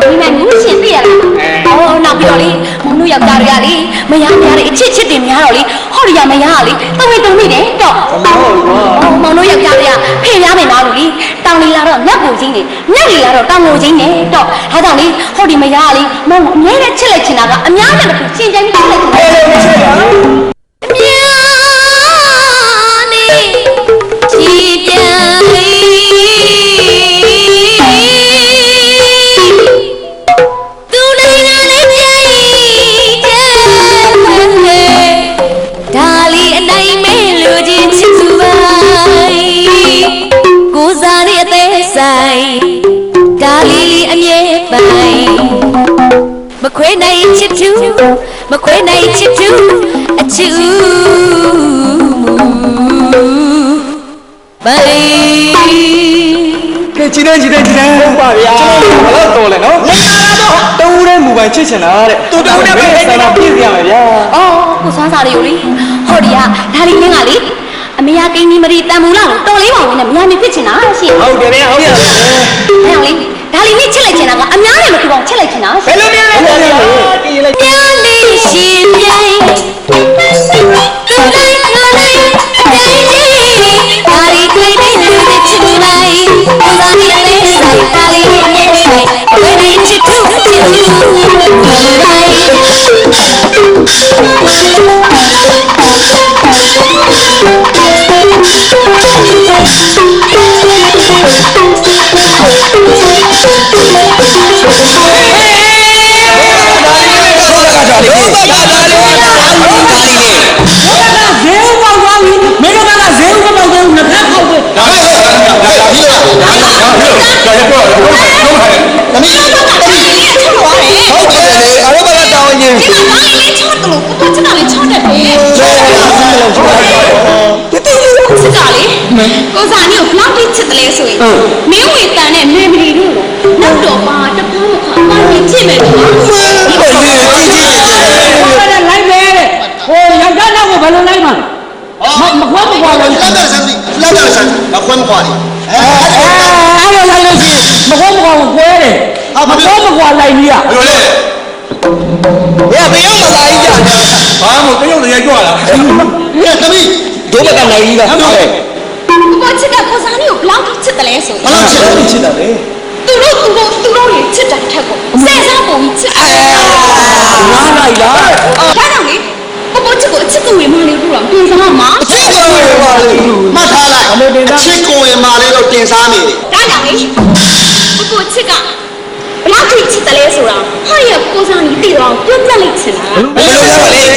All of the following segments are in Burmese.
ဒီမဲ့ငူးရှင်သိရလားနောက်ပြီးတော့လေမုံတို့ယောက်ျားတွေကလေမရအချစ်တင်များတော့လေဟော်ရီယာမရလေတုံးမိတယ်တော့မုံတို့ယောက်ျားတွေကဖေရမယ်နော်လူလေတောင်လီလာတော့ငတ်ကိုချင်းနေငတ်လီလာတော့တောင်ကိုချင်းနေတော့ဒါကြောင့်လေဟော်ဒီမရလေမုံအမြဲတမ်းချစ်လိုက်ချင်တာကအများနဲ့မတူချင်းချင်းချစ်လိုက်ချင်တယ်မခွေနိုင်ချစ်သူအချူဘိုင်ကဲကြည့်တယ်ဟုတ်ပါဗျာဘယ်တော့တော်လဲနော်တူတဲ့မူပိုင်ချစ်ချင်တာတဲ့တူတဲ့ပဲဆန္ဒပြည့်ရမယ်ဗျာအော်ကိုစွမ်းစာလေးကိုလေဟောဒီကဒါလေးငင်းကလေအမေကကိန်းကြီးမရီတန်မူလာလို့တော်လေးပါဝင်နဲ့မရမဖြစ်ချင်တာရှင်ဟုတ်တယ်ဗျာဟုတ်ရတယ်အဲ့အောင်လေဒါလေးနဲ့ချစ်လိုက်ချင်တာကအများနဲ့မတူအောင်ချစ်လိုက်ချင်တာဘယ်လိုလဲပြန်လေးရှင်ပြိုင်တူလိုက်ဒါရီတွေ့တဲ့လူတွေချစ်လိုက်ကိုစားနေလေးဆိုင်ဒါလေးနဲ့ဆိုင်ဘယ်နဲ့ချစ်သူကိုစားနေကိုဘလောက်ထိချစ်တယ်လဲဆိုရင်မင်းဝေတန်နဲ့မေမရီတို့နောက်တော့ပါတပားမခါပါနေချစ်မယ်ကွာဟိုလိုက်ပဲဟိုယောက်ျားနောက်ကိုဘယ်လိုလိုက်မှာမခွမ်းမခွာလို့လာတယ်ဆန်မခွမ်းမခွာလေအဲ့လိုလိုက်လို့ရှိရင်မခွမ်းမခွာကိုကွဲတယ်မခွမ်းမခွာလိုက်ပြီးอ่ะဘယ်လိုလဲဘယ်ရောက်မလာကြီးကြဘာမှမပြုံးတည်းကြွလာသမီးဒုဘကနိုင်ကြီးကဟုတ်တယ်ကိုချစ်ကကိုစားနေကိုဘလောက်ထိချစ်တယ်လဲဆိုဘလောက်ချစ်တာလဲသူတို့ရေချစ်တဲ့ထက်ကိုဆယ်စားပုံချစ်နားလိုက်လားဒါကြောင့်လေကိုချစ်ကိုအချစ်သူဝင်မလေးတို့တော့တင်စားမှာအချစ်ကိုဝင်မလေးမှတ်ထားလိုက်အချစ်ကိုဝင်မလေးတော့တင်စားနေတယ်ဒါကြောင့်လေကိုချစ်ကဘလောက်ထိချစ်တယ်လဲဆိုတာဟာရကိုစားနေတည်တော့ပြတ်ပြတ်လိုက်ချင်တာဘယ်လိုလဲလေ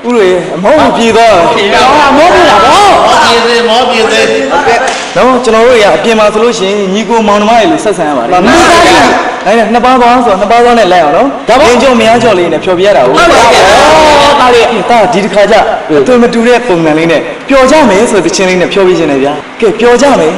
ဦးရေအမောင်းပြေသွားမောပြေတာဗောမောပြေသေးဟုတ်ကဲ့နော်ကျွန်တော်တို့ရအပြင်မှာဆိုလို့ရှိရင်ညီကိုမောင်နှမရေလို့ဆက်ဆံရပါတယ်နိုင်တယ်နှစ်ပါးသွားဆိုနှစ်ပါးသွားနဲ့လိုက်အောင်နော်ငင်းကြောမရကြောလေးနဲ့ဖြောပြရတာဟုတ်ပါဘူးဒါလေးဒါဒီတစ်ခါကျသူမတူတဲ့ပုံစံလေးနဲ့ပျော်ကြမယ်ဆိုတဲ့ချင်းလေးနဲ့ဖြောပြခြင်းနဲ့ဗျာကဲပျော်ကြမယ်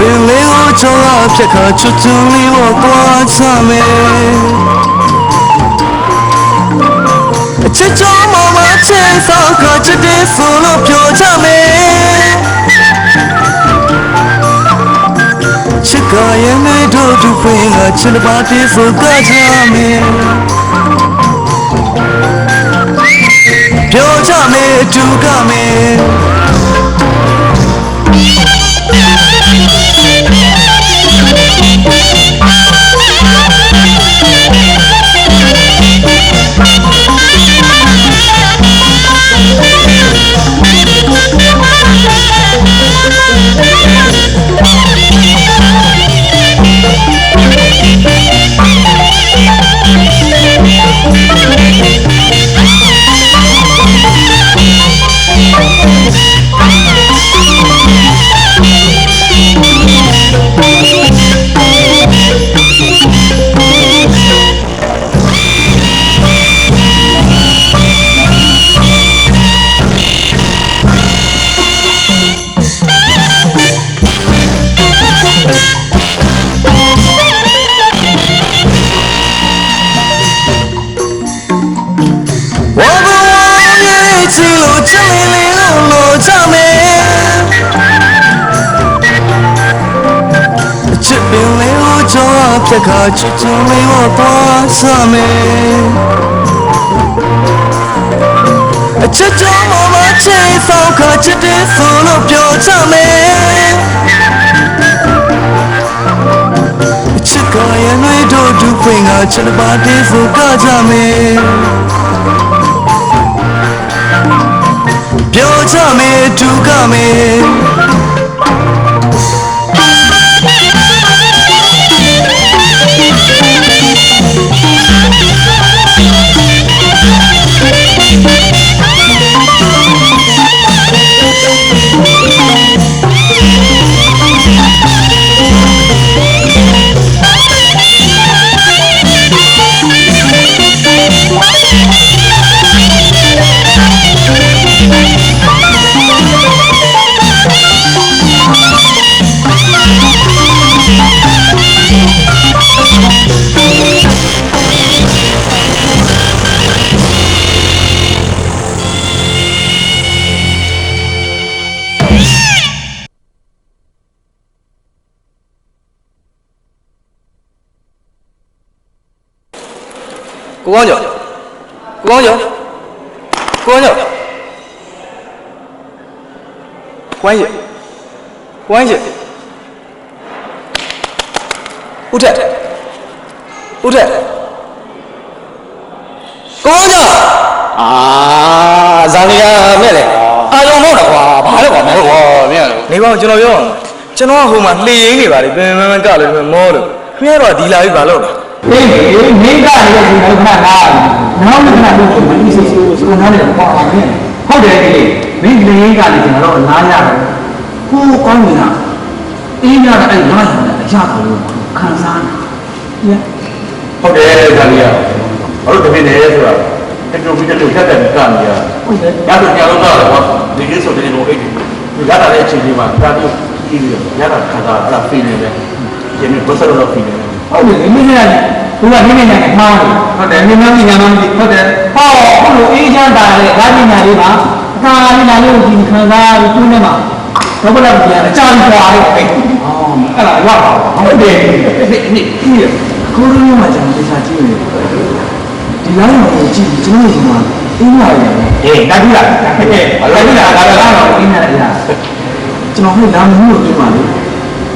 ပင်လေးကိုချောင်းဖြတ်ခါချွတ်ချူလေးကိုသွားချမယ်အချစ်ကြောင့်မချင်ဆောင်ခါချစ်တဲ့ဆိုလို့ပြောချမယ်ချစ်ကရဲ့နေတို့ တို့သူဖွင့်ကချစ်ပါတေးဆိုကကြမယ်ပြောကြမယ်အတူကမယ်ပြက်ခါချစ်ချင်လေးဝသွားစမယ်အချစ်ကြောင့်မချေဆောင်ခါချစ်တဲ့ဆိုလို့ပြောချမယ်အချစ်ကရဲ့နှွေးတို့ဒုဖွင့်ကချစ်ပါတဲ့ဆိုကကြမယ်ပြောချမယ်ဒုကမယ်ကိုကောင်းကျော်ကိုကောင်းကျော်ကိုကောင်းကျော်ဝိုင်းရဝိုင်းရဦးထက်ကိုကောင်းကျော်ဇာလီယာမဲ့လေအာယုံမောက်တော့ကွာဘာလဲကွာမဟုတ်ကွာမင်းနေပါဦးကျွန်တော်ပြောကျွန်တော်ကဟိုမှာလှေရင်းနေပါလေပင်မကလို့မောလို့ခင်ဗျားတော့ဒီလာပြီဘာလို့လဲအေးမိကလည်းဒီလောက်ခဏလားနောက်တစ်ခါလို့မင်းစီစီကိုစုံထားတယ်ပေါ့အောင်ဖြစ်ဟုတ်တယ်ဒီမင်းလေးကလည်းကျွန်တော်တို့နားရတယ်ကိုကောင်းနေတာအေးရတာအဲ့နားရတယ်အရာတော်ခံစားနေဟုတ်တယ်ဒါလေးရဘာလို့တပည့်နေလဲဆိုတာတက်တူပြီးတက်တူဖြတ်တယ်ကနေရဟုတ်တယ်ရတော့ညာလုံးတော့ကွာဒီကိစ္စတွေတော့အဲ့ဒီရတာတဲ့အချိန်လေးမှာဒါတို့ကြီးပြီးရတာခံစားအဲ့ဒါ feeling ပဲဒီနေ့ဘယ်စတော့ feeling ဟုတ်တယ်မိမိနဲ့သူကမိမိနဲ့မှားတယ်ဟုတ်တယ်မိမမိညာမမရှိဟုတ်တယ်ဟောဘလို့အေးချမ်းတာလေဓာတ်ပညာလေးပါအခါလေးလာလို့ဒီခံစားပြီးသူ့နဲ့မှာတော့ဘယ်လောက်ပြန်အကြမ်းပွားလေးအဲ့ဒါရပါဟုတ်တယ်နေ့ကြီးရကိုရင်းမှာကျွန်တော်တရားကြည့်နေဒီလိုင်းကိုကြည့်ကျွန်တော်ဒီမှာအင်းလာရတယ်အေးတက်ပြီလားတက်ပြီလားဒါတော့အင်းလာရတယ်ကျွန်တော်ဟိုလာမှုလို့ပြောပါလေ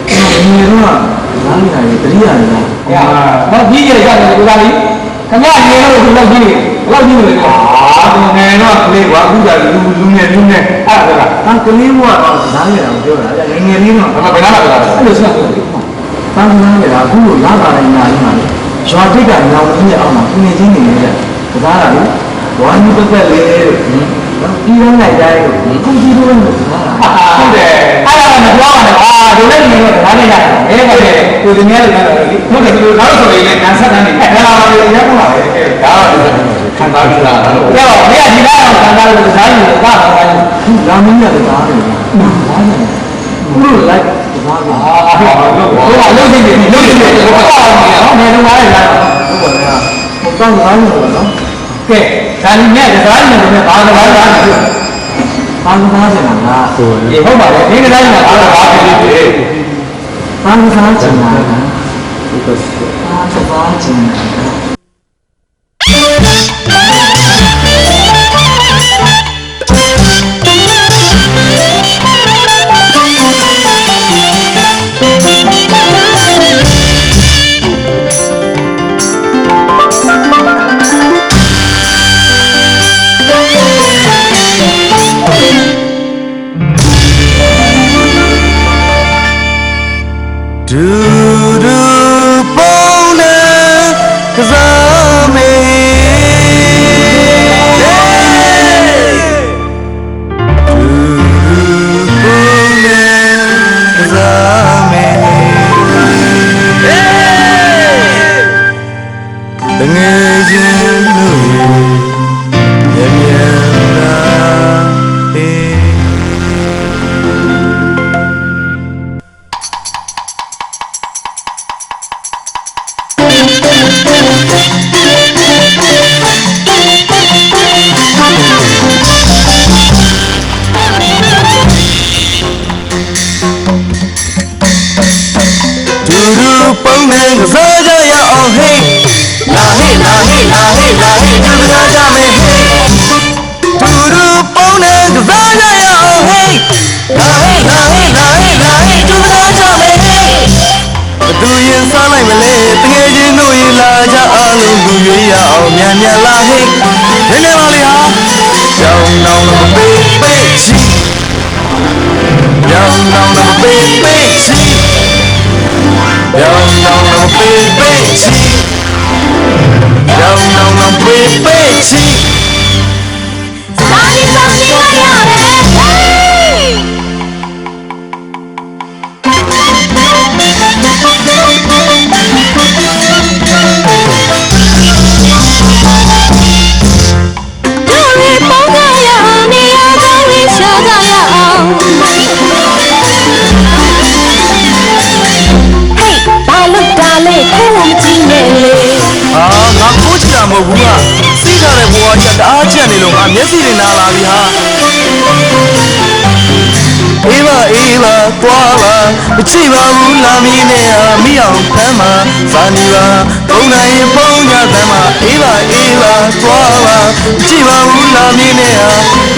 ကျွန်တော်ငယ်တော့လားနေရတယ်တတိယနေလားဟောကြီးရရတယ်ကိုသားလေးခင်ဗျာနေလို့ဒီလောက်ကြီးနေဘယ်လောက်ကြီးနေလဲငယ်တော့ကလေးကွာအခုကလူငယ်အဲ့ဒါကကလေးဘွားတော့နားရတာပြောတာငယ်လေးတော့ဘယ်နားလာလဲအဲ့လိုဆက်တယ်တန်းနားရတာအခုလိုလာတာလည်းညာကြီးမှာလေရွာတိတ်ကညောင်ကြီးအောင်မှာငယ်ချင်းနေတယ်ကစားတာလေဝါကြီးပတ်လေးလို့ဒီလမ်းလိုက်ကြတယ်ကိုကြီးတို့လို့ဟုတ်တယ်အဲ့ဒါကမပြောပါနဲ့ဒီလည်းနေတော့ဒါနဲ့ရတယ်အဲ့ဒါလေကိုဒီနေ့လည်းရတယ်လေဟုတ်တယ်ဒီလိုတော့ဆိုရင်လည်းနန်းဆက်တန်းနေအဲ့ဒါကလည်းရပါပါပဲဒါတော့ခံစားကြလားဟုတ်ကဲ့မင်းကဒီလားခံစားလို့စားရင်ဘာသာပါလဲလာမင်းရတယ်ဒါတယ်ဘာလဲဘုလိုလိုက်ဘာသာဟုတ်ပါလို့နေလို့နေတယ်ဘာသာနေတယ်နော်နေတော့လည်းဟုတ်ပါလားဟိုကောင်းကောင်းလို့နော်ကဲဒါနဲ့ဒါနဲ့ဘာသာဘာသာဘာသာစင်တာဟုတ်ပါလေဒီကတိုင်းမှာဘာသာဘာဖြစ်ဖြစ်ဘာသာစင်တာ စပါးကျင်ဒူဒူပုံနဲ့ကစားမေဒူဒူပုံနဲ့ကစားမေတငယ်ချင်းတို့ရဲ့မြန်လာအေးပုံနဲ့ကစားကြရအောင်ဟေးလာဟေးလာဟေးလာဟေးလာဟေးကစားကြမယ်ဟေးဒူဒူပုံနဲ့ကစားကြရအောင်ဟေးလာဟေးလာဟေးလာဟေးလာဟေးကစားကြမယ်ဟေးဘသူရင်စားလိုက်မလဲတကယ်ချင်းတို့ရင်လာကြအောင်လူရွေးရအောင်မြန်မြန်လာဟေးနည်းနည်းပါလေဟာကြောင်နောင်တော့ပေးပေးချီကြောင်နောင်တော့ပေးပေးချီDown, down, down, baby, cheek. Down, down, down, baby, cheek. Sorry, sorry,ငါကိုချတာမဟုတ်ဘူးကစီးထားတဲ့ဘဝချက်တအားချက်နေလို့ငါမျက်စိတွေနာလာပြီဟာအေးပါအေးပါသွားပါမကြည့်ပါဘူးလာမီးနဲ့ဟာမိအောင်ဖမ်းပါဇာနီပါပုံနိုင်ရင်ပုံညသမ်းပါအေးပါအေးပါသွားပါမကြည့်ပါဘူးလာမီးနဲ့ဟာ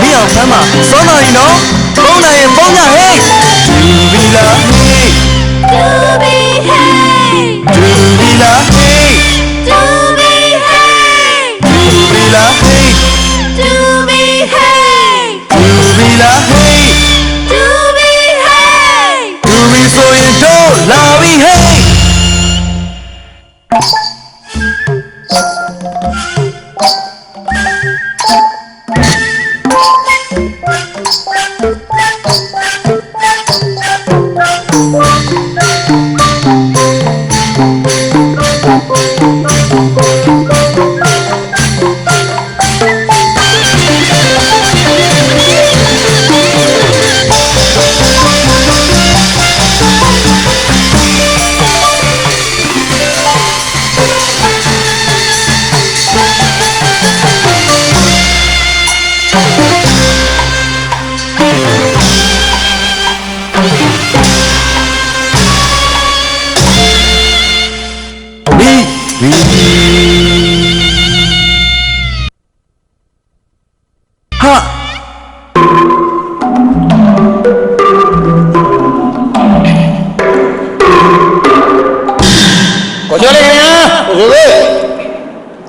မိအောင်ဖမ်းပါစောနိုင်နော်ပုံနိုင်ရင်ပုံညဟေးဒူဘီလာဟေးဒူဘီလာဟေးLa hey, do me hey, do me la hey, do me hey. do me so you don't love me hey.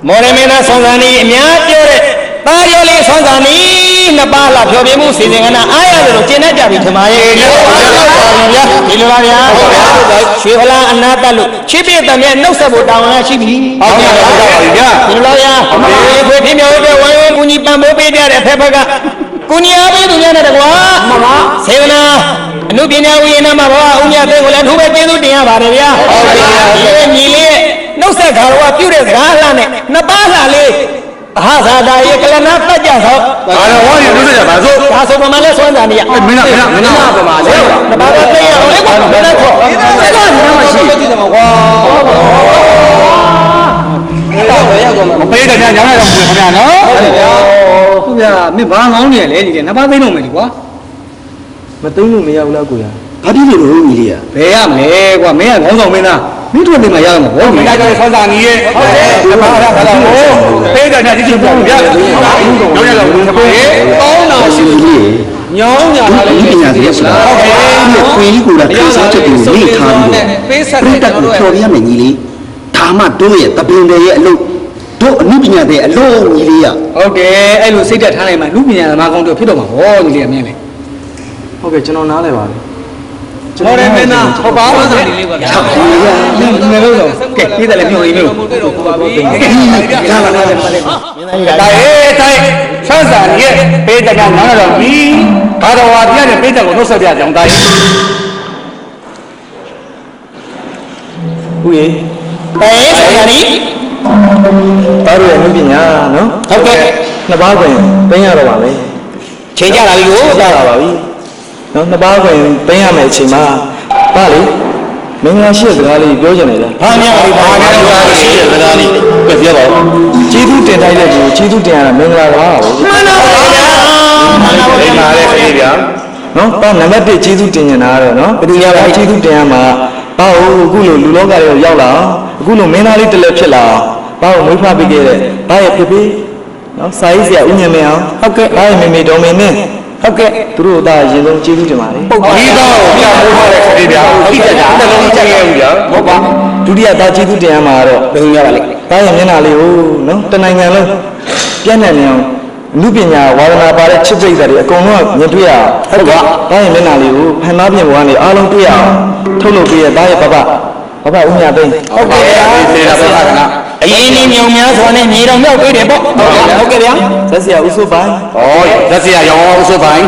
မော်ရမင်းသားဆွမ်းစာနီအများပြောတဲ့တားရောလေးဆွမ်းစာနီနှစ်ပါးလာဖြောပြမှုစီစဉ်ကနာအားရတယ်လို့ကျင့်တတ်ကြပြီထမရဲ့ဒီလိုပါဗျာရွှေဖလားအနာတတ်လို့ချစ်ပြတဲ့မြတ်နှုတ်ဆက်ဖို့တောင်းရရှိပြီဟုတ်ကဲ့ပါဗျာဒီလိုဗျာခွေပြင်းမြော်ရဲ့ဝိုင်းဝန်းကူညီပံ့ပိုးပေးကြတဲ့ဖက်ဖက်ကကူညီအားပေးသူများနဲ့တကွာမှန်ပါစေဝနာအနုပညာဝိညာဉ်မှာဘာဦးမြတ်သိကိုလည်းထိုးပဲကျေးဇူးတင်ရပါတယ်ဗျာဟုတ်ကဲ့ပါဒီညီလေးနှုတ်ဆက်ခါတော့ပြုတဲ့စကားလှနဲ့နှစ်ပါးလှလေးအဟဇာတာရဲ့ကလနာပတ်ကြသောဘာလို့ဝါးရနှုတ်ဆက်ကြပါစို့ဒါဆိုပမာလဲဆွမ်းတာနေရမင်းပမာလဲနှစ်ပါးသိရအောင်လေကွာဘယ်နဲ့ခေါ်စကားနားမရှိကြည့်တယ်မကွာမပေးတဲ့ညညတော့ခင်ဗျာနော်ဟုတ်ဗျာဟုတ်ဗျာမင်းဘာငောင်းနေရလဲညီလေးနှစ်ပါးသိတော့မယ်လေကွာမသိလို့မရဘူးလားကိုရဘာဖြစ်လို့လို့ညီလေးอ่ะဘယ်ရမလဲကွာမင်းကခေါင်းဆောင်မင်းသား မင်းတို့နေမှာရမှာဘော မင်းကဆောင်းစာနီးရဲ့ဟုတ်တယ်ဒီမှာဟာလာဟိုပေးတာနဲ့ဒီချင်းပြန်ဗျာနောက်ရတော့ဘုရားရေတောင်းတာရှိလို့ညောင်းညာလာလေး ပညာတွေဆိုတာဟုတ်ကဲ့ခွေကြီးကိုလာခန်းစားချက်ကိုမိထားပြီးတော့ပြတ်တက်ကိုဖြော်ပြရမယ်ညီလေးဒါမှတို့ရဲ့တပင်တွေရဲ့အလုပ်တို့အမှုပညာတွေအလုံးညီလေးရ ဟုတ်တယ်အဲ့လိုစိတ်တက်ထားလိုက်မှလူပညာသမားကောင်းတို့ဖြစ်တော့မှာဟောညီလေးအမြင်လေ ဟုတ်ကဲ့ကျွန်တော်နားလဲပါပြီ ဟောတယ်မင်းသားဟောပါဦးဆိုဒီလေးပါဗျာငယ်လို့ဆိုကဲပြီးတယ်လေမျိုးလေးမျိုး လာလာလာ တာရဲ့တိုင်းဆန်းစာနီးရဲ့ပေးတာကနားတော့ပြီးဘာတော်ဝါပြတဲ့ပေးတာကိုနှုတ်ဆက်ပြကြောင်းတာရဲ့ ဟုတ်ရေ ပဲဆရာကြီး သားတို့ရဲ့အမှုပညာနော် ဟုတ်ကဲ့ နှစ်ပါးခွင်သိရတော့ပါမယ် ချိန်ကြလာပြီကို သိရပါပြီနော်နှစ်ပါးခွင်သိရမယ်အချိန်မှာပါလေမင်္ဂလာရှိတဲ့စကားလေးပြောချင်တယ်ဗျာ ဘာများလဲဘာများလဲရှိတဲ့စကားလေးပြပြပါဦး ကျေးဇူးတင်ထိုက်တဲ့သူကျေးဇူးတင်ရတာမင်္ဂလာပါပဲ မှန်ပါဗျာမှန်ပါဗျာ ဒီမှာလည်းခရီးဗျာ နော်ပါနံပါတ်1ကျေးဇူးတင်နေတာတော့နော်ဘယ်သူများပဲကျေးဇူးတင်ရမှာပါဟုတ်အခုလိုလူလောကတွေကိုရောက်လာအခုလိုမင်းသားလေးတစ်လက်ဖြစ်လာပါကိုမွေးဖွားပေးခဲ့တဲ့ဘာရဲ့ဖေဖေနော်စာရေးဆရာဦးမြင့်မင်းအောင်ဟုတ်ကဲ့ဘာရဲ့မေမေတော်မင်းနဲ့ဟုတ်ကဲ့သူတို့အသားအရင်ဆုံးကျေးဇူးတင်ပါတယ် ဒီတော့ပြမိုးထားတဲ့ခရီးဗျာသိကြတာတစ်လုံးကြက်ခဲ့ဘူးဗျာဟုတ်ပါ ဒုတိယသားကျေးဇူးတင်ရမှာတော့ ဘယ်လိုရပါလဲ ဘာရဲ့မျက်နှာလေးကိုနော်တနိုင်ငံလုံးပြည့်နေနေအောင်အမှုပညာဝါဒနာပါတဲ့ချစ်ပိတ်တွေအကုန်လုံးမြင်တွေ့ရအောင်ဟုတ်ကဲ့ဘာရဲ့မျက်နှာလေးကိုဖန်သားပြင်ပေါ်ကနေအားလုံးတွေ့ရအောင်ထုတ်လုပ်ပေးရဘာရဲ့ဘဘဦးမြသိန်း ဟုတ်ကဲ့ဗျာစေတာပါခဏ အရင်นี่မြေုံများစွာနဲ့မြေတော်မြောက်ပေးတယ်ပေါ့ဟုတ်ကဲ့ဗျာ ဇက်ဆရာဦးစိုးပိုင်း ဩသက်စရာရောင်းအောင်ဆိုပိုင်း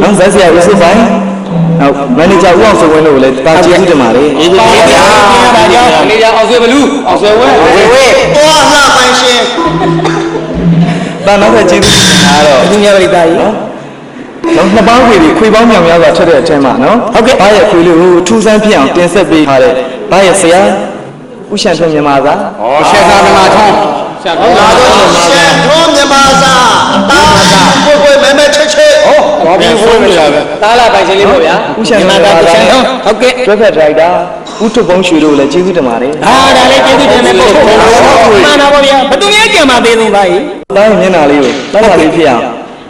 နော်ဇက်ဆရာဦးစိုးပိုင်းဟုတ်မန်နေဂျာဦးအောင်စိုးဝင်းတို့လည်းတာကျေးဇူးတင်ပါတယ် ကျေးဇူးတင်ပါဗျာပါကြောင်း လေးရအောင်ဆွေဘလူအောင်ဆွေဝဲ ဝေဝေသွားလှပိုင်ရှင် တာနောက်ထပ်ကျေးဇူးတင်တာတော့ သူများပြိသားကြီး နော်နှစ်ပေါင်းခွေပြီးခွေပေါင်းမြောင်များစွာထက်တဲ့အချိန်မှာနော်ဟုတ်ကဲ့ဘာရဲ့ခွေလေးကိုထူးဆန်းဖြစ်အောင်တင်ဆက်ပေးထားတဲ့ဘာရဲ့ဆရာဦးရှန်ထွန်းမြန်မာသာ ဩရှေ့သာမနာထုံး ရှာတော့ လာတော့ရှန်ထွန်းမြန်မာစာတာကိုမဲမဲချက်ချက် ဩဘာပြီးဖွင့်နေလာပဲ သားလာပိုင်ရှင်လေးပေါ့ဗျာ ဦးရှန်ထွန်းမြန်မာသာဟုတ်ကဲ့တွဲဖက်ဒရိုက်တာဦးထုတ်ပုံးရွှေတို့လည်းကျေးဇူးတင်ပါတယ် ဟာဒါလည်းကျေးဇူးတင်တယ်ပေါ့မှန်ပါပါဗျာဘသူများကြံပါသေးလို့ပါကြီး တာရဲ့မျက်နှာလေးကိုတားလေးဖြစ်အောင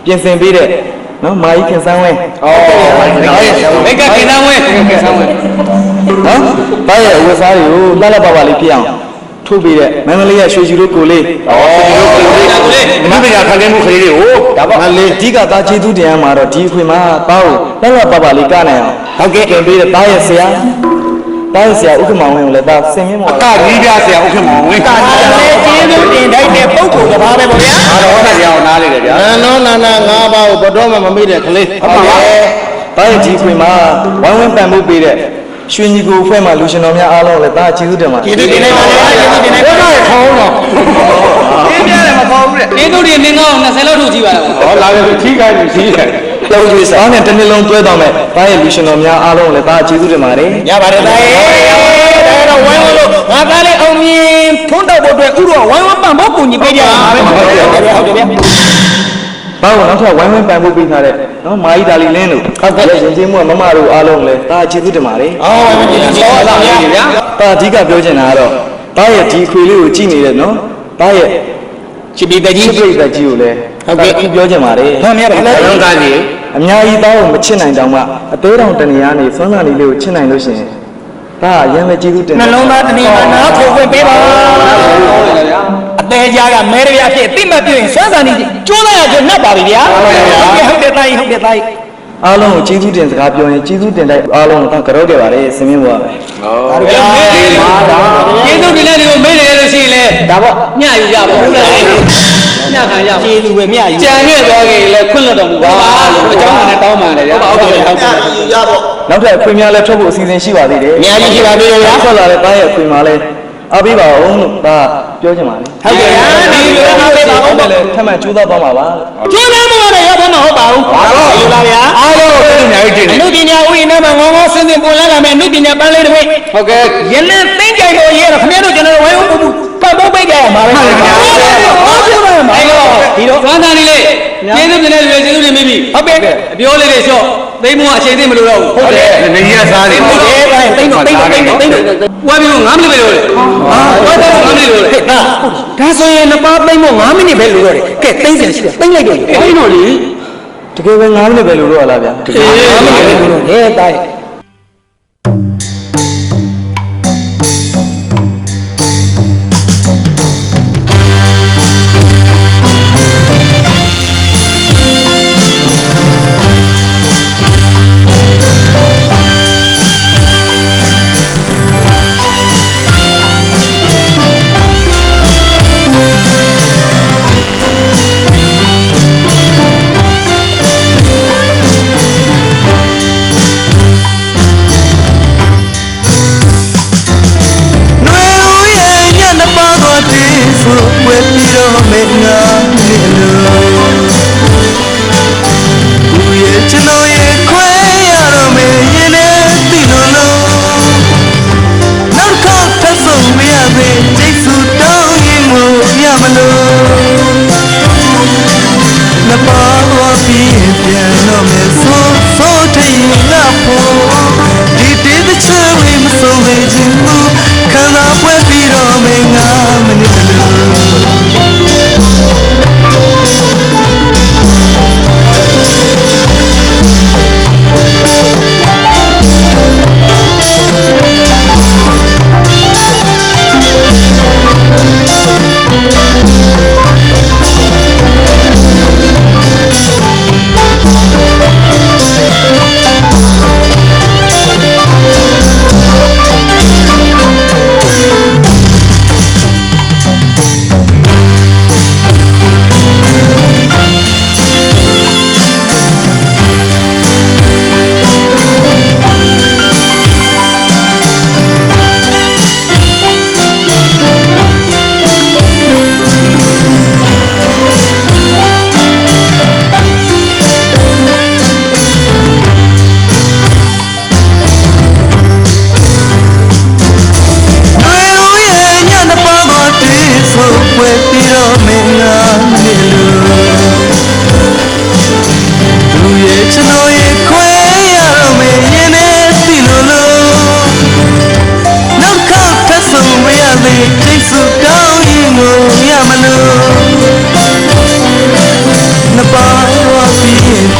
်ပြင်ဆင်ပေးတဲ့နော်မာကြီးခင်ဆန်းဝင်း မိတ်ကကိန်းသားဝဲကိန်းသားဝဲ နော်ဘာရဲ့အဝတ်စားတွေကိုလှလှပပလေးဖြစ်အောင်ထုတ်ပေးတဲ့မန္တလေးရဲ့ရွှေကျူတို့ကိုလေး ဩဒီလိုဒီပညာခံနေမှုခရီးတွေကိုဒါပေါ့ မလေးအဓိကသားကျေးဇူးတင်ရမှာတော့ဒီအခွင့်မှာပါကိုလှလှပပလေးကနိုင်အောင်ဟုတ်ကဲ့တင်ပေးတဲ့တားရဲ့ဆရာတားရဲ့ဆရာဥက္ကမောင်ဝင်းကိုလည်းဒါဆင်မြင့်မော် ကကြီးပြဆရာဥက္ကမောင်ဝင်း ဒါလည်းကျေးဇူးတင်တိုက်တဲ့ပုဂ္ဂိုလ်တစ်ပါးပဲပေါ့ဗျာ အားတော့ဟောတာကြောင်နားလေတယ်ဗျာ နောနာနာ၅ပါးကိုဘတော်မှမမိတဲ့ကလေး ဟုတ်ပါရဲ့တားရဲ့ဒီအခွင့်မှာဝိုင်းဝန်းပံ့ပိုးပေးတဲ့ရွှေညီကိုအဖွဲ့မှာလူရှင်တော်များအားလုံးလည်းဒါကျေးဇူးတင်ပါတယ် ကျေးဇူးတင်နေပါလေကျေးဇူးတင်နေပါလေ ခေါင်းတော့ ပြင်းပြတယ်မပေါ်ဘူးတဲ့နေတို့တွေနေကောင်း20လောက်ထုတ်ကြည့်ပါလား ဟောလာပြီထိခိုင်းပြီရှိတယ် လုံးကြီးစားနဲ့တစ်နေ့လုံးတွဲတော့မယ်ဒါရဲ့လူရှင်တော်များအားလုံးလည်းဒါကျေးဇူးတင်ပါတယ် ရပါတယ်သားရေဒါတော့ဝိုင်းဝန်းလို့ငါသားလေးအောင်မြင်ထွန်းတော့ဖို့အတွက်ဥရောဝိုင်းဝန်းပံ့ဖို့ကူညီပေးကြရမှာပဲဟုတ်တယ်ဗျာ ဘာလို့နောက်ထပ်ဝိုင်းဝန်းပံ့ပိုးပေးထားတဲ့နော်မာကြီးဒါလီလင်းတို့ဟုတ်ကဲ့ရင်ကျေးမှုကမမတို့အားလုံးလည်းဒါကျေးဇူးတင်ပါတယ် အော်ဝိုင်းဝန်းကျေးဇူးတင်ပါဗျာ ဒါအဓိကပြောချင်တာကတော့ဒါရဲ့ဒီခွေလေးကိုကြည့်နေတဲ့နော်ဒါရဲ့ ချစ်ပြီးတကြီး ပြိတ္တကြီးကိုလည်းဟုတ်ကဲ့ပြောချင်ပါတယ် ဟောမြတ်ပါလား ဘုံသားကြီး အများကြီးသားကိုမချစ်နိုင်တောင်မှအသေးတောင်တနေရာနေစွမ်းစားလေးလေးကိုချစ်နိုင်လို့ရှိရင်ဒါအရင်ပဲကျေးဇူးတင် နှလုံးသားတဏှာနာဖို့ဝင်ပေးပါအသေးကြားကမဲရရဖြစ်သိမှတ်ပြရင်စွမ်းစားနေကျိုးလိုက်ရကျနှက်ပါပြီဗျာဟုတ်တယ်သားကြီးဟုတ်တယ်သားကြီး အားလုံးကိုကျေးဇူးတင်စကားပြောရင်ကျေးဇူးတင်တိုက်အားလုံးကိုကြောက်ခဲ့ပါတယ်ဆင်းမင်းဘုရားပဲ ဗျာ ကျေးဇူးတင်တဲ့တွေကိုမေးနေလို့ရှိရင်လေဒါပေါ့ညယူကြပါဘူးလားညခံရပါ ကျေးဇူးပဲမြတ်ယူ ကြံခဲ့သွားကြရင်လည်းခွင့်လွတ်တော်မူပါလို့အကြောင်းနဲ့တောင်းပန်တယ်ဗျာဟုတ်ကဲ့ဟုတ်ကဲ့ ယူရပေါ့ နောက်ထပ်အခွင့်များလည်းထုတ်ဖို့အစီအစဉ်ရှိပါသေးတယ် အများကြီးရှိပါသေးတယ်ဗျာ ဆက်လာတဲ့သားရဲ့အခွင့်မှာလည်းအားပေးပါအောင်လို့ဒါပြောချင်ပါတယ် ဟုတ်ကဲ့ဗျာဒီလိုအားပေးပါဦး ဟုတ်တယ်လေထပ်မံကြိုးစားသွားမှာပါ ကျိုးသားမလို့ရောက်တော့မဟုတ်ပါဘူးဟုတ်လားဗျာ အားလုံးကိုအများကြီးတင် အ တယ် နုပညာဥယျာဉ်ထဲမှာငေါငေါဆင်းဆင်းပေါ်လာမယ်အနုပညာပန်းလေးတွေ ဟုတ်ကဲ့ ရင်းနဲ့သိကြိုင်လို့ရဲတော့ခင်ဗျားတို့ကျွန်တော်ဝိုင်းဝန်းပူပတ်ဖို့ပေးကြရမှာပဲဟုတ်ပါဘူးဟုတ်ပါဘူး ဒီတော့သွားသားလေး ကျေးဇူးတင်တဲ့လူတွေကျေးဇူးတင်မိပြီဟုတ်ကဲ့အပြောလေးတွေလျှော့သိမ်းမအချိန်သိမလို့တော့ဘူးဟုတ်တယ် နေကြီးကစားနေ ဟုတ်တယ်တိတ်တော့ဝါပြီး9မိနစ်ပဲလို့လေဟာတော့9မိနစ်လို့လေ ဟဲ့ဒါဆိုရင်နှစ်ပါးသိမ့်ဖို့9မိနစ်ပဲလိုတော့တယ်ကဲသိမ့်စရာရှိတယ်သိမ့်လိုက်တော့သိမ်းတော့လေ တကယ်ပဲ9မိနစ်ပဲလို့တော့လားဗျာ 9မိနစ်ပဲလိုတော့တယ်တား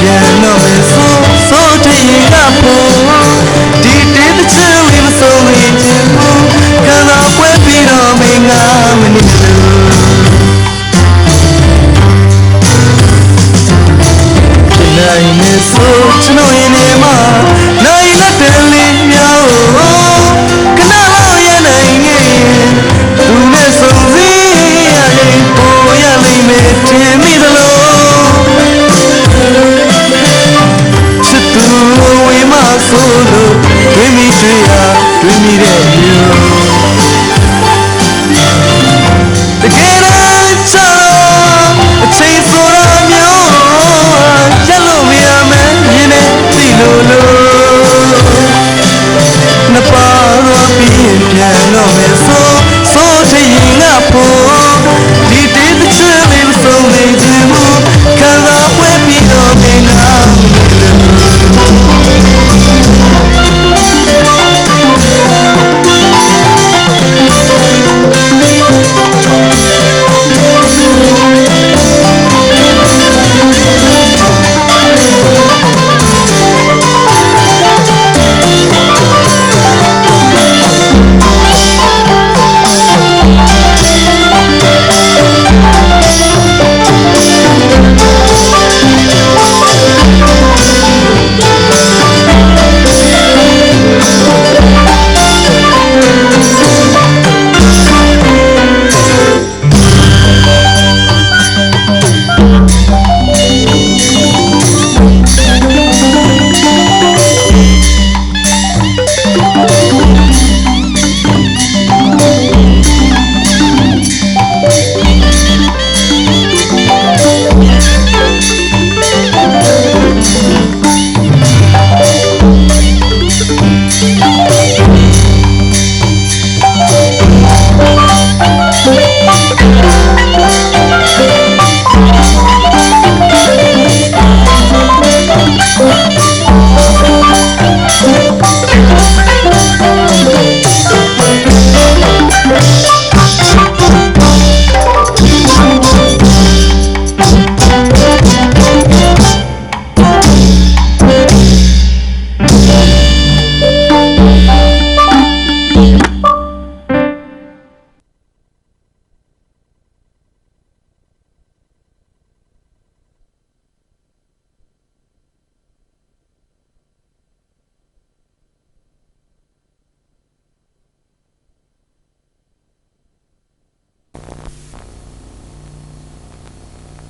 ပြန်တော့